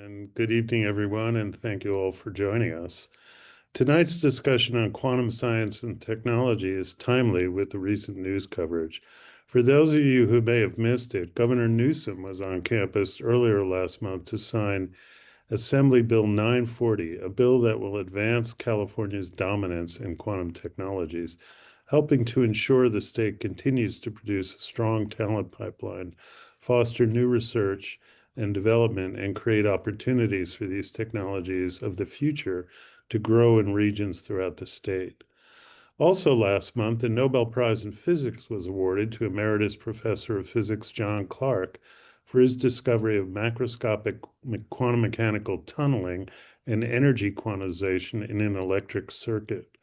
And good evening, everyone, and thank you all for joining us. Tonight's discussion on quantum science and technology is timely with the recent news coverage. For those of you who may have missed it, Governor Newsom was on campus earlier last month to sign Assembly Bill 940, a bill that will advance California's dominance in quantum technologies, helping to ensure the state continues to produce a strong talent pipeline, foster new research and development, and create opportunities for these technologies of the future to grow in regions throughout the state. Also last month, the Nobel Prize in Physics was awarded to Emeritus Professor of Physics John Clark for his discovery of macroscopic quantum mechanical tunneling and energy quantization in an electric circuit.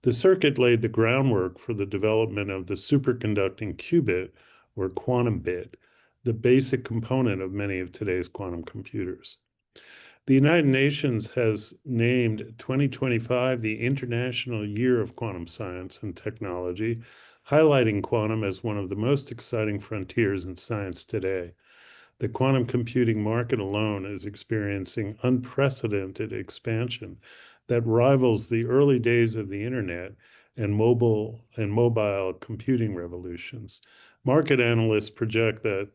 The circuit laid the groundwork for the development of the superconducting qubit, or quantum bit, the basic component of many of today's quantum computers. The United Nations has named 2025 the International Year of Quantum Science and Technology, highlighting quantum as one of the most exciting frontiers in science today. The quantum computing market alone is experiencing unprecedented expansion that rivals the early days of the internet and mobile computing revolutions. Market analysts project that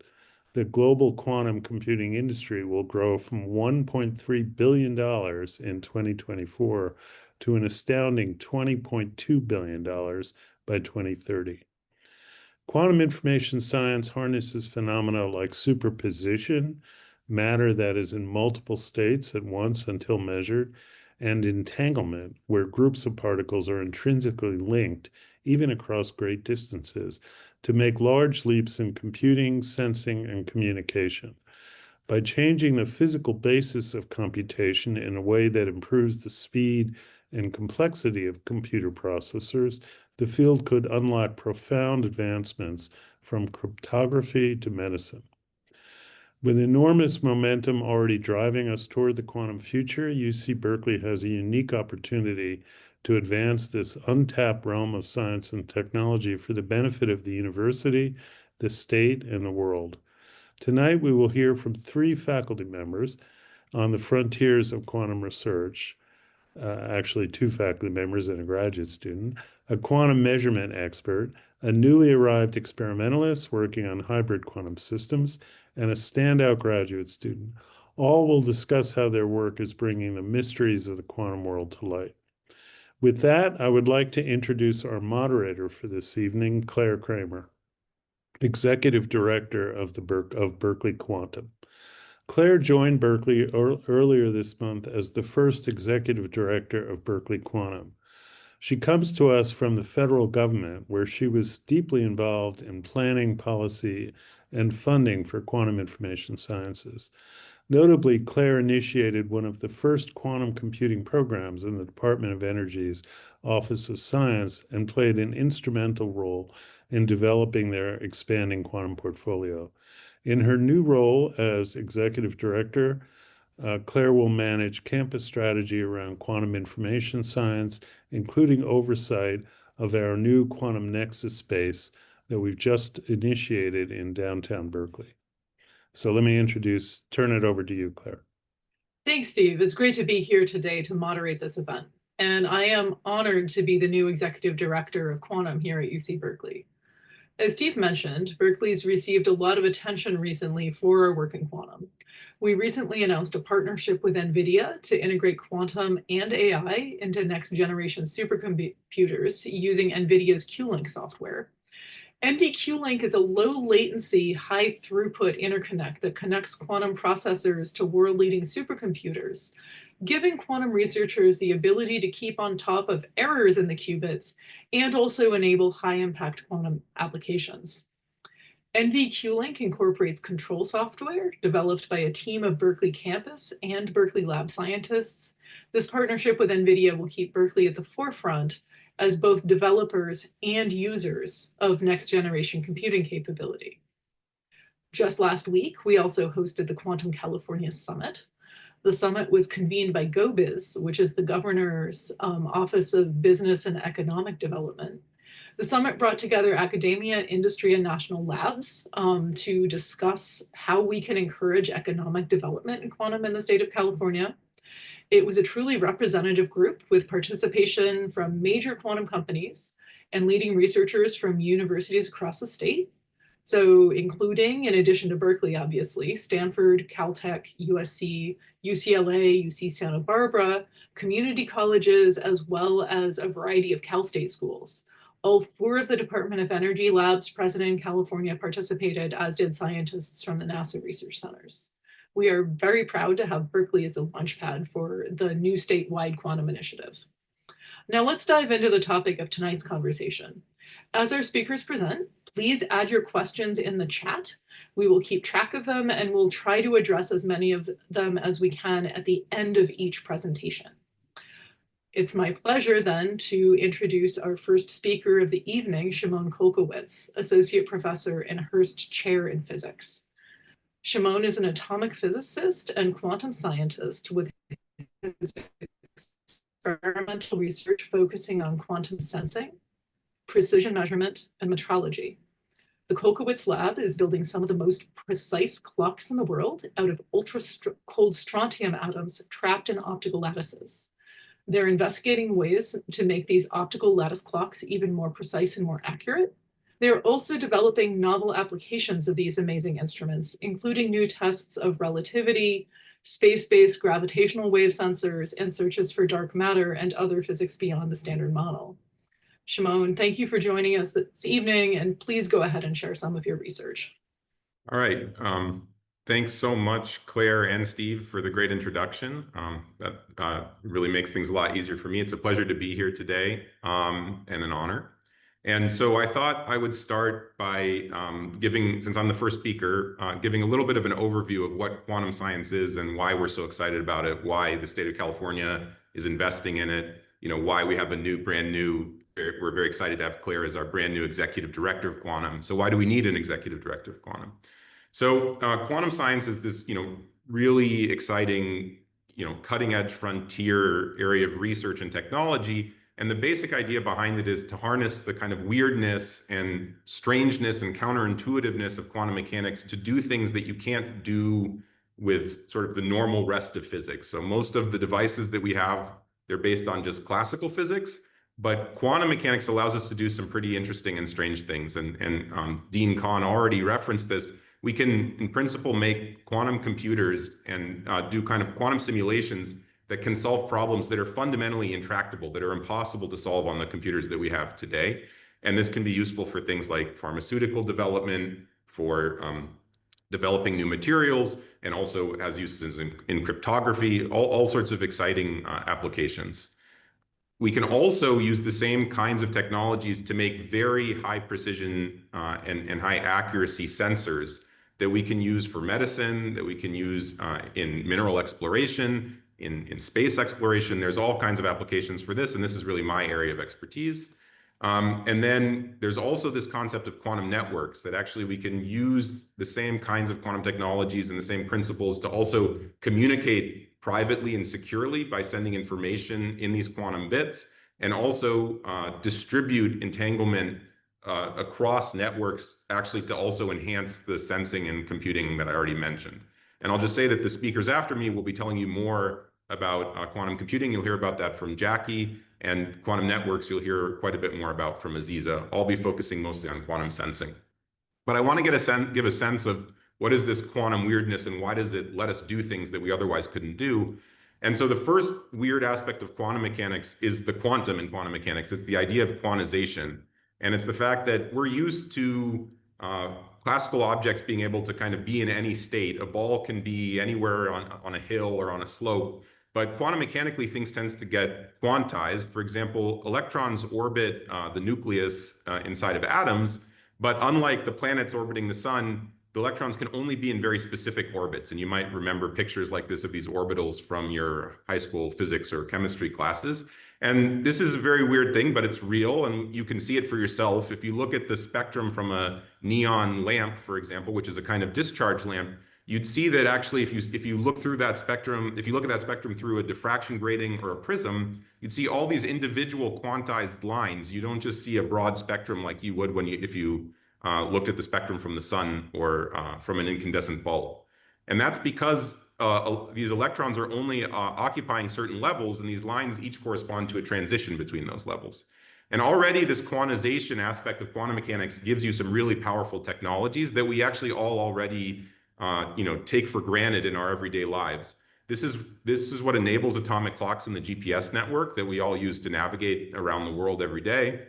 the global quantum computing industry will grow from $1.3 billion in 2024 to an astounding $20.2 billion by 2030. Quantum information science harnesses phenomena like superposition, matter that is in multiple states at once until measured, and entanglement, where groups of particles are intrinsically linked, even across great distances, to make large leaps in computing, sensing, and communication. By changing the physical basis of computation in a way that improves the speed and complexity of computer processors, the field could unlock profound advancements from cryptography to medicine. With enormous momentum already driving us toward the quantum future, UC Berkeley has a unique opportunity to advance this untapped realm of science and technology for the benefit of the university, the state, and the world. Tonight, we will hear from 3 faculty members on the frontiers of quantum research, actually 2 faculty members and a graduate student, a quantum measurement expert, a newly arrived experimentalist working on hybrid quantum systems, and a standout graduate student. All will discuss how their work is bringing the mysteries of the quantum world to light. With that, I would like to introduce our moderator for this evening, Claire Cramer, Executive Director of Berkeley Quantum. Claire joined Berkeley earlier this month as the first Executive Director of Berkeley Quantum. She comes to us from the federal government, where she was deeply involved in planning, policy, and funding for quantum information sciences. Notably, Claire initiated one of the first quantum computing programs in the Department of Energy's Office of Science and played an instrumental role in developing their expanding quantum portfolio. In her new role as Executive Director, Claire will manage campus strategy around quantum information science, including oversight of our new quantum nexus space that we've just initiated in downtown Berkeley. So let me turn it over to you, Claire. Thanks, Steve. It's great to be here today to moderate this event. And I am honored to be the new Executive Director of Quantum here at UC Berkeley. As Steve mentioned, Berkeley's received a lot of attention recently for our work in quantum. We recently announced a partnership with NVIDIA to integrate quantum and AI into next-generation supercomputers using NVIDIA's QLink software. NVQLink is a low-latency, high-throughput interconnect that connects quantum processors to world-leading supercomputers, giving quantum researchers the ability to keep on top of errors in the qubits and also enable high-impact quantum applications. NVQLink incorporates control software developed by a team of Berkeley campus and Berkeley lab scientists. This partnership with NVIDIA will keep Berkeley at the forefront as both developers and users of next-generation computing capability. Just last week, we also hosted the Quantum California Summit. The summit was convened by GoBiz, which is the governor's Office of Business and Economic Development. The summit brought together academia, industry, and national labs to discuss how we can encourage economic development in quantum in the state of California. It was a truly representative group with participation from major quantum companies and leading researchers from universities across the state. So including, in addition to Berkeley, obviously, Stanford, Caltech, USC, UCLA, UC Santa Barbara, community colleges, as well as a variety of Cal State schools. All 4 of the Department of Energy labs present in California participated, as did scientists from the NASA research centers. We are very proud to have Berkeley as a launchpad for the new statewide quantum initiative. Now let's dive into the topic of tonight's conversation. As our speakers present, please add your questions in the chat. We will keep track of them and we'll try to address as many of them as we can at the end of each presentation. It's my pleasure then to introduce our first speaker of the evening, Shimon Kolkowitz, Associate Professor and Herst Chair in Physics. Shimon is an atomic physicist and quantum scientist with his experimental research focusing on quantum sensing, precision measurement, and metrology. The Kolkowitz lab is building some of the most precise clocks in the world out of ultra-cold strontium atoms trapped in optical lattices. They're investigating ways to make these optical lattice clocks even more precise and more accurate. They're also developing novel applications of these amazing instruments, including new tests of relativity, space-based gravitational wave sensors, and searches for dark matter and other physics beyond the standard model. Shimon, thank you for joining us this evening, and please go ahead and share some of your research. All right. Thanks so much, Claire and Steve, for the great introduction. That really makes things a lot easier for me. It's a pleasure to be here today and an honor. And so I thought I would start by giving, since I'm the first speaker, giving a little bit of an overview of what quantum science is and why we're so excited about it, why the state of California is investing in it, why we have a brand new, we're very excited to have Claire as our brand new executive director of quantum. So why do we need an executive director of quantum? So quantum science is this, really exciting, cutting edge frontier area of research and technology. And the basic idea behind it is to harness the kind of weirdness and strangeness and counterintuitiveness of quantum mechanics to do things that you can't do with sort of the normal rest of physics. So most of the devices that we have, they're based on just classical physics, but quantum mechanics allows us to do some pretty interesting and strange things. And Dean Kahn already referenced this. We can, in principle, make quantum computers and do kind of quantum simulations that can solve problems that are fundamentally intractable, that are impossible to solve on the computers that we have today. And this can be useful for things like pharmaceutical development, for developing new materials, and also has uses in cryptography, all sorts of exciting applications. We can also use the same kinds of technologies to make very high precision and high accuracy sensors that we can use for medicine, that we can use in mineral exploration, in space exploration. There's all kinds of applications for this, and this is really my area of expertise. And then there's also this concept of quantum networks, that actually we can use the same kinds of quantum technologies and the same principles to also communicate privately and securely by sending information in these quantum bits, and also distribute entanglement across networks, actually to also enhance the sensing and computing that I already mentioned. And I'll just say that the speakers after me will be telling you more about quantum computing. You'll hear about that from Jackie, and quantum networks you'll hear quite a bit more about from Aziza. I'll be focusing mostly on quantum sensing. But I want to give a sense of what is this quantum weirdness and why does it let us do things that we otherwise couldn't do? And so the first weird aspect of quantum mechanics is the quantum in quantum mechanics. It's the idea of quantization. And it's the fact that we're used to classical objects being able to kind of be in any state. A ball can be anywhere on a hill or on a slope. But quantum mechanically, things tend to get quantized. For example, electrons orbit the nucleus inside of atoms. But unlike the planets orbiting the sun, the electrons can only be in very specific orbits. And you might remember pictures like this of these orbitals from your high school physics or chemistry classes. And this is a very weird thing, but it's real, and you can see it for yourself. If you look at the spectrum from a neon lamp, for example, which is a kind of discharge lamp, you'd see that actually if you look through that spectrum, if you look at that spectrum through a diffraction grating or a prism, you'd see all these individual quantized lines. You don't just see a broad spectrum like you would if you looked at the spectrum from the sun or from an incandescent bulb. And that's because these electrons are only occupying certain levels, and these lines each correspond to a transition between those levels. And already this quantization aspect of quantum mechanics gives you some really powerful technologies that we actually all already take for granted in our everyday lives. This is what enables atomic clocks in the GPS network that we all use to navigate around the world every day.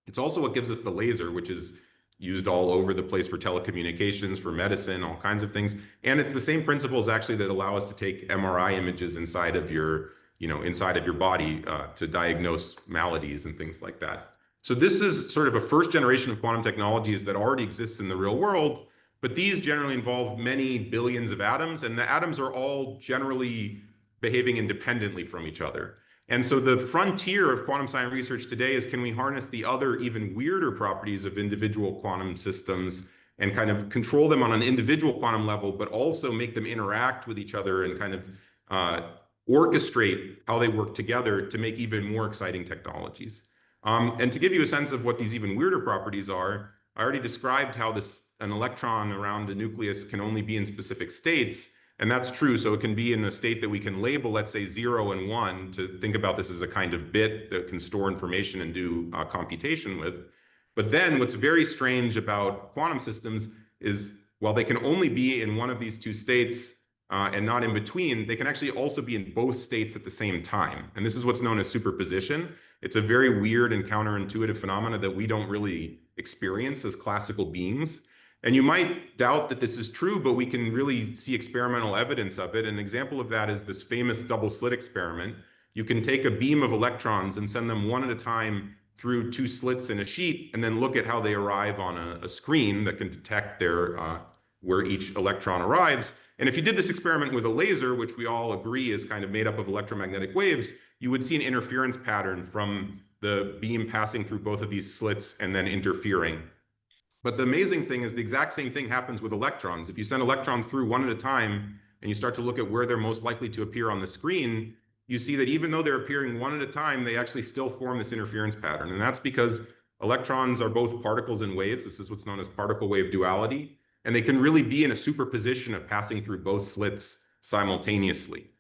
It's also what gives us the laser, which is used all over the place for telecommunications, for medicine, all kinds of things. And it's the same principles actually that allow us to take MRI images inside of your body to diagnose maladies and things like that. So this is sort of a first generation of quantum technologies that already exists in the real world, but these generally involve many billions of atoms, and the atoms are all generally behaving independently from each other. And so the frontier of quantum science research today is, can we harness the other even weirder properties of individual quantum systems and kind of control them on an individual quantum level, but also make them interact with each other and kind of orchestrate how they work together to make even more exciting technologies. And to give you a sense of what these even weirder properties are, I already described how an electron around the nucleus can only be in specific states. And that's true. So it can be in a state that we can label, let's say 0 and 1, to think about this as a kind of bit that can store information and do computation with. But then what's very strange about quantum systems is, while they can only be in one of these two states and not in between, they can actually also be in both states at the same time. And this is what's known as superposition. It's a very weird and counterintuitive phenomena that we don't really experience as classical beings. And you might doubt that this is true, but we can really see experimental evidence of it. An example of that is this famous double slit experiment. You can take a beam of electrons and send them one at a time through two slits in a sheet, and then look at how they arrive on a screen that can detect where each electron arrives. And if you did this experiment with a laser, which we all agree is kind of made up of electromagnetic waves, you would see an interference pattern from the beam passing through both of these slits and then interfering. But the amazing thing is the exact same thing happens with electrons. If you send electrons through one at a time and you start to look at where they're most likely to appear on the screen, you see that even though they're appearing one at a time, they actually still form this interference pattern. And that's because electrons are both particles and waves. This is what's known as particle wave duality. And they can really be in a superposition of passing through both slits simultaneously.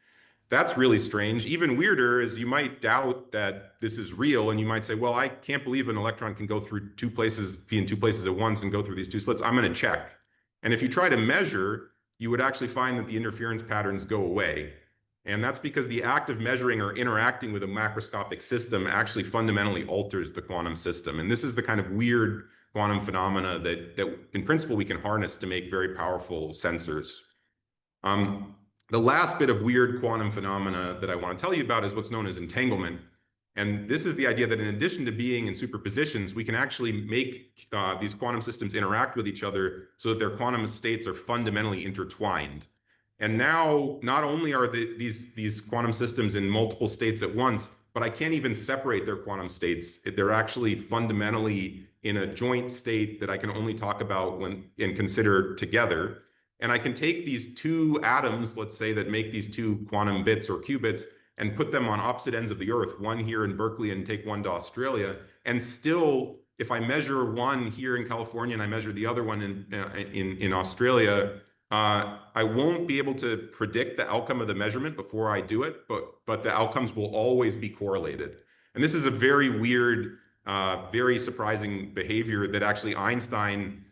That's really strange. Even weirder is you might doubt that this is real, and you might say, well, I can't believe an electron can go through two places, be in two places at once and go through these two slits. I'm going to check. And if you try to measure, you would actually find that the interference patterns go away. And that's because the act of measuring or interacting with a macroscopic system actually fundamentally alters the quantum system. And this is the kind of weird quantum phenomena that in principle we can harness to make very powerful sensors. The last bit of weird quantum phenomena that I want to tell you about is what's known as entanglement. And this is the idea that in addition to being in superpositions, we can actually make these quantum systems interact with each other so that their quantum states are fundamentally intertwined. And now, not only are these quantum systems in multiple states at once, but I can't even separate their quantum states. They're actually fundamentally in a joint state that I can only talk about and consider together. And I can take these two atoms, let's say, that make these two quantum bits or qubits, and put them on opposite ends of the Earth, one here in Berkeley and take one to Australia. And still, if I measure one here in California and I measure the other one in Australia, I won't be able to predict the outcome of the measurement before I do it, but the outcomes will always be correlated. And this is a very weird, very surprising behavior that actually Einstein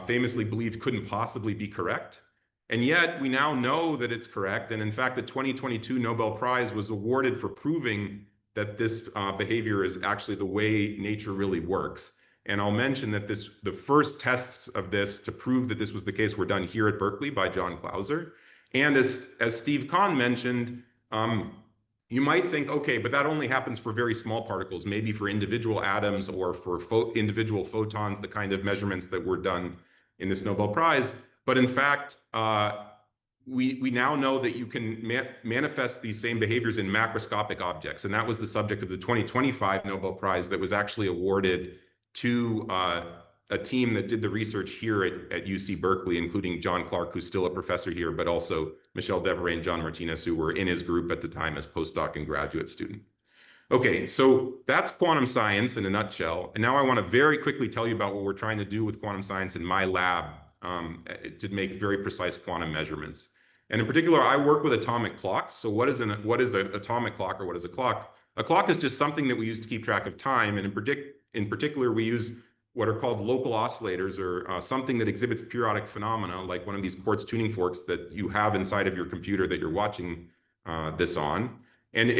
famously believed couldn't possibly be correct. And yet we now know that it's correct. And in fact, the 2022 Nobel Prize was awarded for proving that this behavior is actually the way nature really works. And I'll mention that the first tests of this to prove that this was the case were done here at Berkeley by John Clauser. And as Steve Kahn mentioned, you might think, okay, but that only happens for very small particles, maybe for individual atoms or for individual photons, the kind of measurements that were done in this Nobel Prize. But in fact, we now know that you can manifest these same behaviors in macroscopic objects. And that was the subject of the 2025 Nobel Prize that was actually awarded to a team that did the research here at UC Berkeley, including John Clark, who's still a professor here, but also Michelle Deveray and John Martinez, who were in his group at the time as postdoc and graduate student. Okay, so that's quantum science in a nutshell. And now I want to very quickly tell you about what we're trying to do with quantum science in my lab to make very precise quantum measurements. And in particular, I work with atomic clocks. So what is an atomic clock, or what is a clock? A clock is just something that we use to keep track of time. And in particular, we use what are called local oscillators, or something that exhibits periodic phenomena, like one of these quartz tuning forks that you have inside of your computer that you're watching this on. And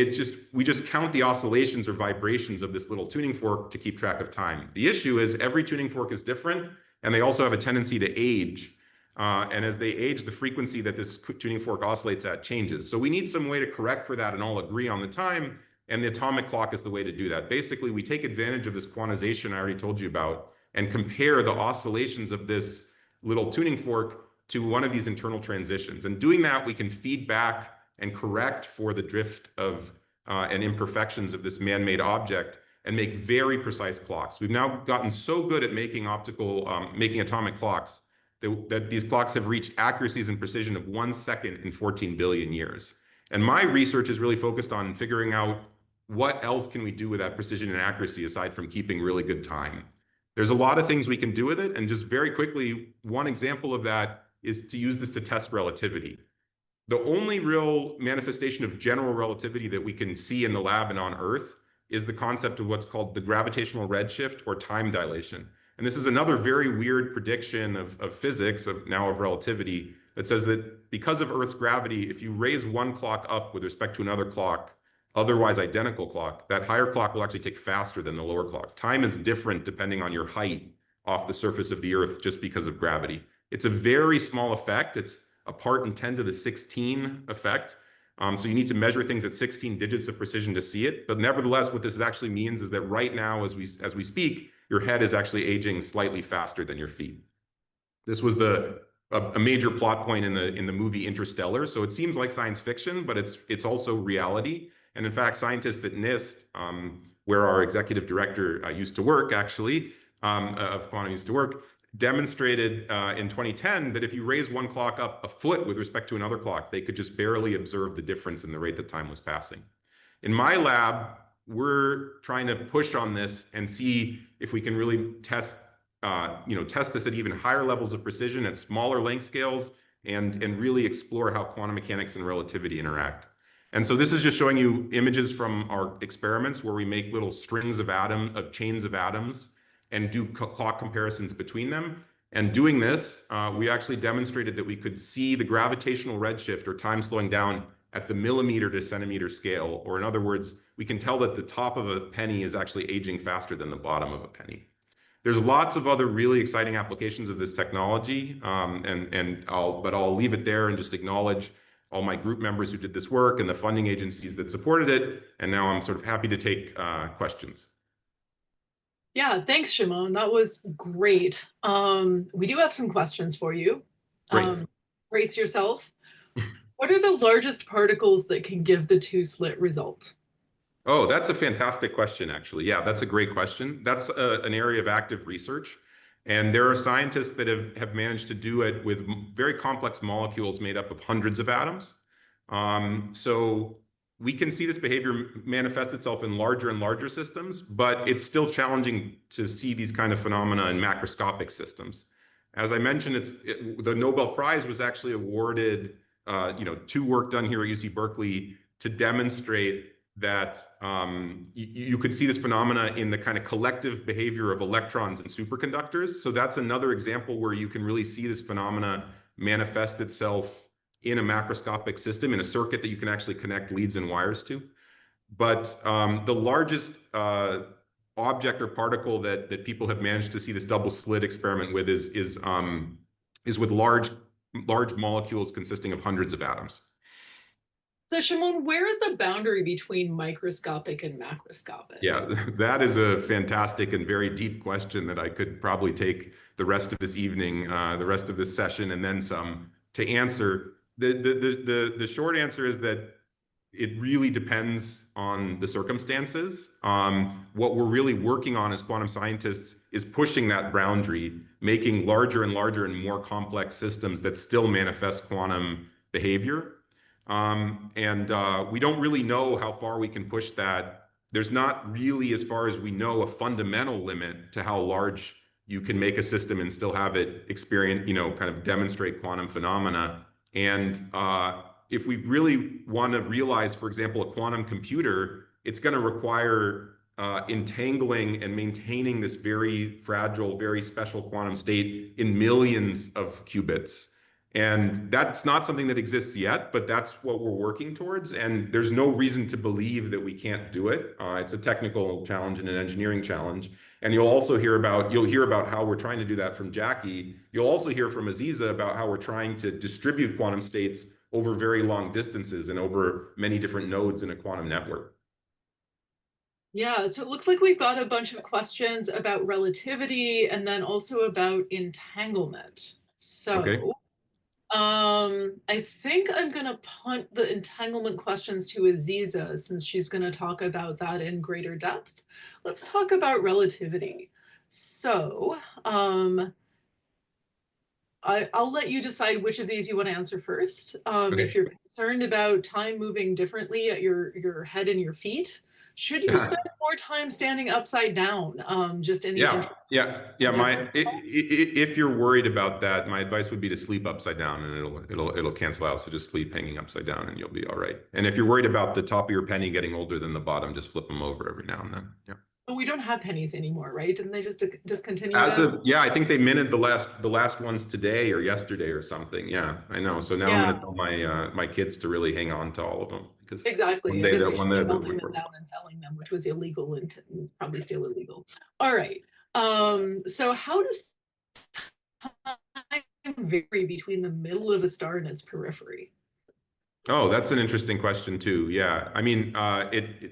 we just count the oscillations or vibrations of this little tuning fork to keep track of time. The issue is every tuning fork is different, and they also have a tendency to age. And as they age, the frequency that this tuning fork oscillates at changes. So we need some way to correct for that and all agree on the time. And the atomic clock is the way to do that. Basically, we take advantage of this quantization I already told you about and compare the oscillations of this little tuning fork to one of these internal transitions. And doing that, we can feed back and correct for the drift of and imperfections of this man-made object and make very precise clocks. We've now gotten so good at making atomic clocks that these clocks have reached accuracies and precision of 1 second in 14 billion years. And my research is really focused on figuring out what else can we do with that precision and accuracy aside from keeping really good time. There's a lot of things we can do with it. And just very quickly, one example of that is to use this to test relativity. The only real manifestation of general relativity that we can see in the lab and on Earth is the concept of what's called the gravitational redshift or time dilation. And this is another very weird prediction of physics, of relativity, that says that because of Earth's gravity, if you raise one clock up with respect to another clock, otherwise identical clock, that higher clock will actually tick faster than the lower clock. Time is different depending on your height off the surface of the Earth just because of gravity. It's a very small effect. It's a part in 10 to the 16 effect. So you need to measure things at 16 digits of precision to see it. But nevertheless, what this actually means is that right now, as we speak, your head is actually aging slightly faster than your feet. This was a major plot point in the movie Interstellar. So it seems like science fiction, but it's also reality. And in fact, scientists at NIST, where our executive director used to work, actually, of quantum used to work, demonstrated in 2010 that if you raise one clock up a foot with respect to another clock, they could just barely observe the difference in the rate that time was passing. In my lab, we're trying to push on this and see if we can really test this at even higher levels of precision at smaller length scales and really explore how quantum mechanics and relativity interact. And so this is just showing you images from our experiments where we make little strings of chains of atoms and do clock comparisons between them. And doing this, we actually demonstrated that we could see the gravitational redshift or time slowing down at the millimeter to centimeter scale. Or in other words, we can tell that the top of a penny is actually aging faster than the bottom of a penny. There's lots of other really exciting applications of this technology, but I'll leave it there and just acknowledge all my group members who did this work and the funding agencies that supported it. And now I'm sort of happy to take questions. Yeah, thanks, Shimon. That was great. We do have some questions for you. Great. Brace yourself. What are the largest particles that can give the two-slit result? Oh, that's a fantastic question, actually. Yeah, that's a great question. That's an area of active research. And there are scientists that have managed to do it with very complex molecules made up of hundreds of atoms. So we can see this behavior manifest itself in larger and larger systems, but it's still challenging to see these kind of phenomena in macroscopic systems. As I mentioned, the Nobel Prize was actually awarded to work done here at UC Berkeley to demonstrate that you could see this phenomena in the kind of collective behavior of electrons and superconductors. So that's another example where you can really see this phenomena manifest itself in a macroscopic system, in a circuit that you can actually connect leads and wires to. But the largest object or particle that people have managed to see this double slit experiment with is with large molecules consisting of hundreds of atoms. So Shimon, where is the boundary between microscopic and macroscopic? Yeah, that is a fantastic and very deep question that I could probably take the rest of this evening, the rest of this session, and then some to answer. The short answer is that it really depends on the circumstances. What we're really working on as quantum scientists is pushing that boundary, making larger and larger and more complex systems that still manifest quantum behavior. We don't really know how far we can push that. There's not really, as far as we know, a fundamental limit to how large you can make a system and still have it experience, kind of demonstrate quantum phenomena. And if we really want to realize, for example, a quantum computer, it's going to require entangling and maintaining this very fragile, very special quantum state in millions of qubits. And that's not something that exists yet, but that's what we're working towards. And there's no reason to believe that we can't do it. It's a technical challenge and an engineering challenge. And you'll hear about how we're trying to do that from Jae-Yi. You'll also hear from Aziza about how we're trying to distribute quantum states over very long distances and over many different nodes in a quantum network. Yeah, so it looks like we've got a bunch of questions about relativity and then also about entanglement. So Okay. I think I'm going to punt the entanglement questions to Aziza since she's going to talk about that in greater depth. Let's talk about relativity. So I'll let you decide which of these you want to answer first. Okay. If you're concerned about time moving differently at your head and your feet, should you spend more time standing upside down? Just in the If you're worried about that, my advice would be to sleep upside down, and it'll cancel out. So just sleep hanging upside down, and you'll be all right. And if you're worried about the top of your penny getting older than the bottom, just flip them over every now and then. Yeah. But we don't have pennies anymore, right? Didn't they just discontinue I think they minted the last ones today or yesterday or something. Yeah, I know. So now I'm going to tell my kids to really hang on to all of them, because exactly. one day melting them down and selling them, which was illegal and probably still illegal. All right. So how does time vary between the middle of a star and its periphery? Oh, that's an interesting question too. Yeah, I mean,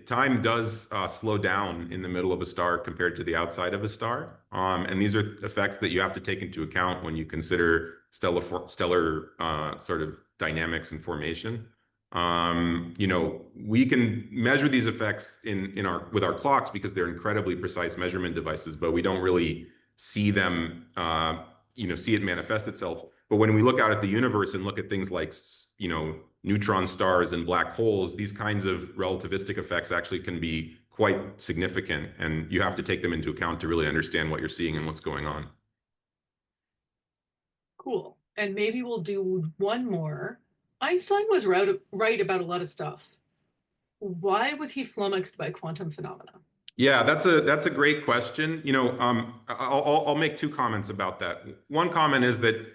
time does slow down in the middle of a star compared to the outside of a star, and these are effects that you have to take into account when you consider stellar sort of dynamics and formation. We can measure these effects with our clocks because they're incredibly precise measurement devices, but we don't really see them, see it manifest itself. But when we look out at the universe and look at things like, neutron stars and black holes, these kinds of relativistic effects actually can be quite significant, and you have to take them into account to really understand what you're seeing and what's going on. Cool. And maybe we'll do one more. Einstein was right about a lot of stuff. Why was he flummoxed by quantum phenomena? Yeah, that's a great question. I'll make two comments about that. One comment is that,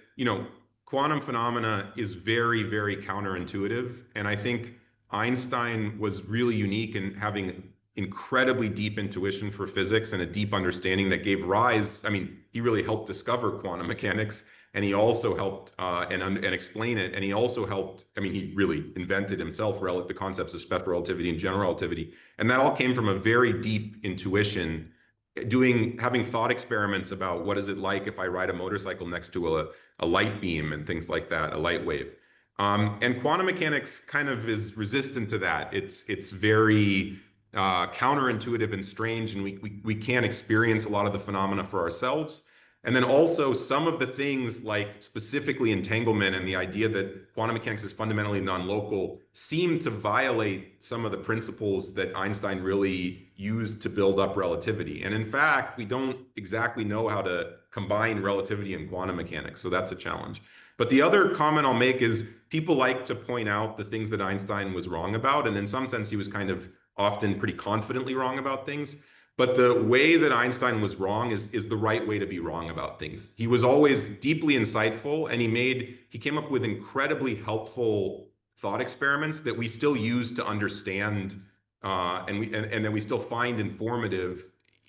quantum phenomena is very, very counterintuitive. And I think Einstein was really unique in having incredibly deep intuition for physics and a deep understanding that gave rise. I mean, he really helped discover quantum mechanics, and he also helped and explain it. And he also helped, he really invented himself the concepts of special relativity and general relativity. And that all came from a very deep intuition, having thought experiments about what is it like if I ride a motorcycle next to a light beam and things like that, a light wave. And quantum mechanics kind of is resistant to that. It's very counterintuitive and strange, and we can't experience a lot of the phenomena for ourselves. And then also some of the things like specifically entanglement and the idea that quantum mechanics is fundamentally non-local seem to violate some of the principles that Einstein really used to build up relativity. And in fact, we don't exactly know how to combine relativity and quantum mechanics. So that's a challenge. But the other comment I'll make is people like to point out the things that Einstein was wrong about. And in some sense, he was kind of often pretty confidently wrong about things. But the way that Einstein was wrong is the right way to be wrong about things. He was always deeply insightful, and he came up with incredibly helpful thought experiments that we still use to understand, and that we still find informative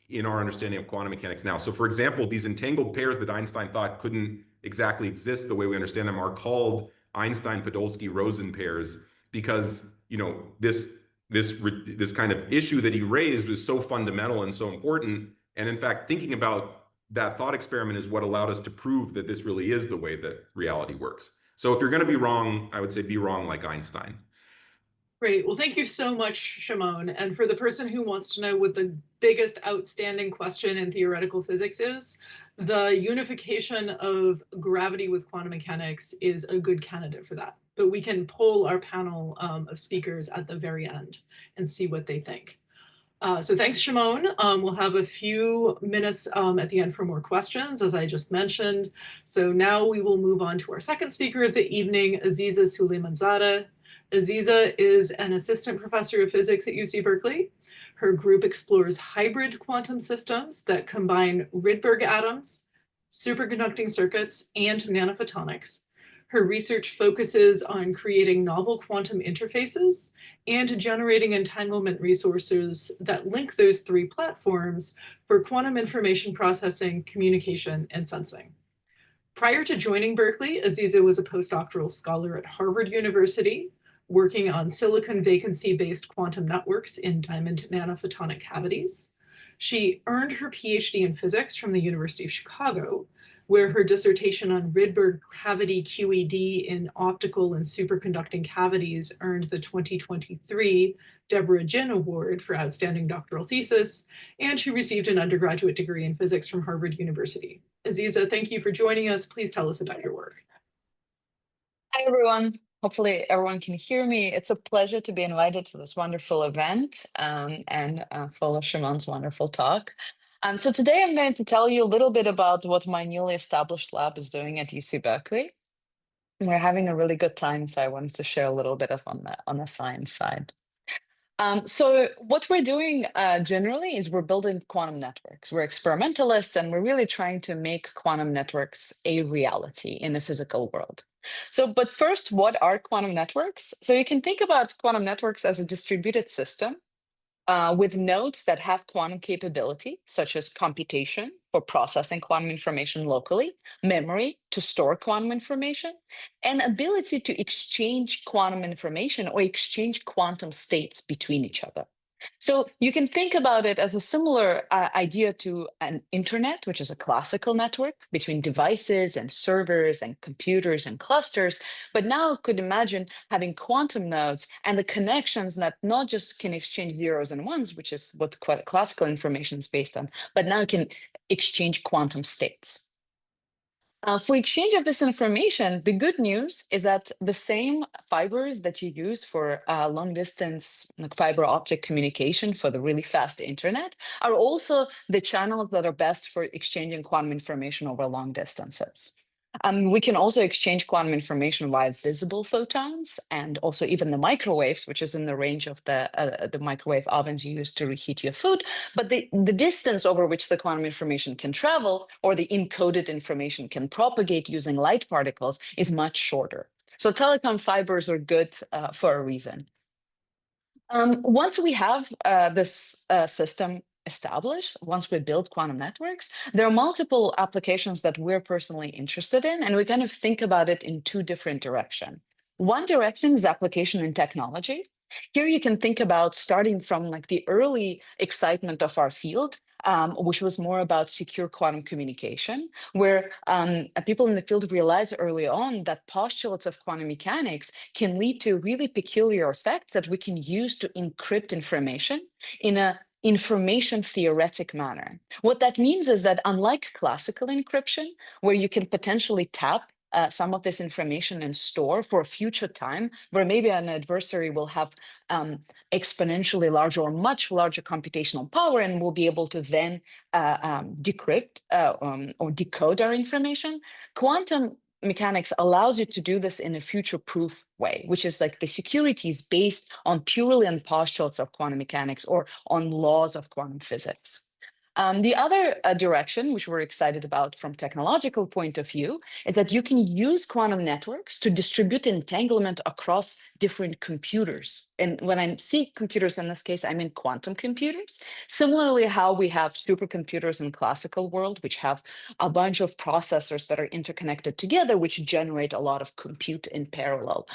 in our understanding of quantum mechanics now. So for example, these entangled pairs that Einstein thought couldn't exactly exist the way we understand them are called Einstein-Podolsky-Rosen pairs, because this kind of issue that he raised was so fundamental and so important. And in fact, thinking about that thought experiment is what allowed us to prove that this really is the way that reality works. So if you're going to be wrong, I would say be wrong like Einstein. Great. Well, thank you so much, Shimon. And for the person who wants to know what the biggest outstanding question in theoretical physics is, the unification of gravity with quantum mechanics is a good candidate for that. But we can poll our panel of speakers at the very end and see what they think. So thanks, Shimon. We'll have a few minutes at the end for more questions, as I just mentioned. So now we will move on to our second speaker of the evening, Aziza Suleymanzade. Aziza is an assistant professor of physics at UC Berkeley. Her group explores hybrid quantum systems that combine Rydberg atoms, superconducting circuits, and nanophotonics. Her research focuses on creating novel quantum interfaces and generating entanglement resources that link those three platforms for quantum information processing, communication, and sensing. Prior to joining Berkeley, Aziza was a postdoctoral scholar at Harvard University, working on silicon vacancy-based quantum networks in diamond nanophotonic cavities. She earned her PhD in physics from the University of Chicago, where her dissertation on Rydberg cavity QED in optical and superconducting cavities earned the 2023 Deborah Jin Award for Outstanding Doctoral Thesis, and she received an undergraduate degree in physics from Harvard University. Aziza, thank you for joining us. Please tell us about your work. Hi, everyone. Hopefully everyone can hear me. It's a pleasure to be invited to this wonderful event and follow Shimon's wonderful talk. So today I'm going to tell you a little bit about what my newly established lab is doing at UC Berkeley. We're having a really good time, so I wanted to share a little bit of on the science side. So what we're doing generally is we're building quantum networks. We're experimentalists, and we're really trying to make quantum networks a reality in the physical world. But first, what are quantum networks? So you can think about quantum networks as a distributed system with nodes that have quantum capability, such as computation for processing quantum information locally, memory to store quantum information, and ability to exchange quantum information or exchange quantum states between each other. So you can think about it as a similar idea to an internet, which is a classical network between devices and servers and computers and clusters. But now could imagine having quantum nodes and the connections that not just can exchange zeros and ones, which is what classical information is based on, but now can exchange quantum states. For exchange of this information, the good news is that the same fibers that you use for long distance fiber optic communication for the really fast internet are also the channels that are best for exchanging quantum information over long distances. We can also exchange quantum information via visible photons and also even the microwaves, which is in the range of the microwave ovens you use to reheat your food. But the distance over which the quantum information can travel or the encoded information can propagate using light particles is much shorter. So telecom fibers are good for a reason. Once we have this system established, once we build quantum networks, there are multiple applications that we're personally interested in, and we kind of think about it in two different directions. One direction is application in technology. Here you can think about starting from like the early excitement of our field, which was more about secure quantum communication, where people in the field realized early on that postulates of quantum mechanics can lead to really peculiar effects that we can use to encrypt information in a information theoretic manner. What that means is that unlike classical encryption, where you can potentially tap some of this information and store for a future time, where maybe an adversary will have exponentially larger or much larger computational power and will be able to then decrypt or decode our information, quantum mechanics allows you to do this in a future-proof way, which is like the security is based on purely on postulates of quantum mechanics or on laws of quantum physics. The other direction, which we're excited about from technological point of view, is that you can use quantum networks to distribute entanglement across different computers. And when I see computers in this case, I mean quantum computers. Similarly, how we have supercomputers in classical world, which have a bunch of processors that are interconnected together, which generate a lot of compute in parallel.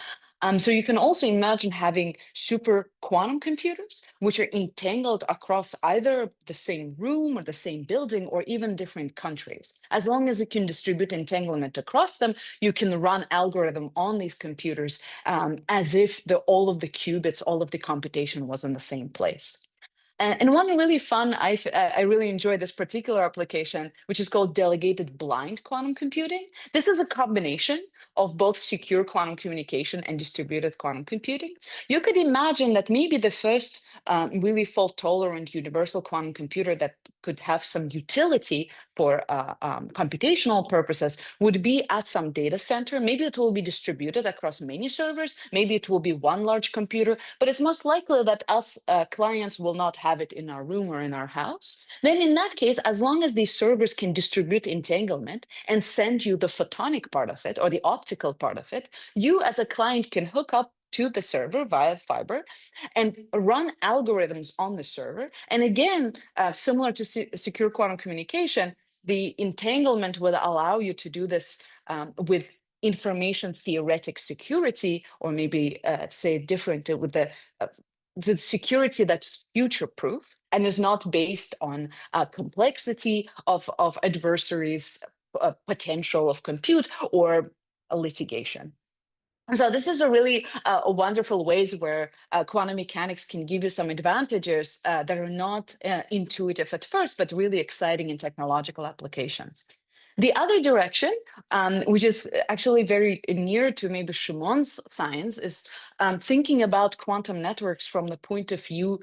So you can also imagine having super quantum computers, which are entangled across either the same room or the same building or even different countries. As long as you can distribute entanglement across them, you can run algorithm on these computers as if all of the qubits, all of the computation was in the same place. And one really fun, I really enjoy this particular application, which is called delegated blind quantum computing. This is a combination of both secure quantum communication and distributed quantum computing. You could imagine that maybe the first really fault-tolerant universal quantum computer that could have some utility for computational purposes would be at some data center. Maybe it will be distributed across many servers. Maybe it will be one large computer, but it's most likely that us clients will not have it in our room or in our house. Then in that case, as long as these servers can distribute entanglement and send you the photonic part of it or the optical part of it, you as a client can hook up to the server via fiber and run algorithms on the server. And again, similar to secure quantum communication, the entanglement will allow you to do this with information theoretic security, or maybe say different with the security that's future-proof and is not based on complexity of adversaries, potential of compute, or a litigation. And so this is a really wonderful ways where quantum mechanics can give you some advantages that are not intuitive at first, but really exciting in technological applications. The other direction, which is actually very near to maybe Shimon's science, is thinking about quantum networks from the point of view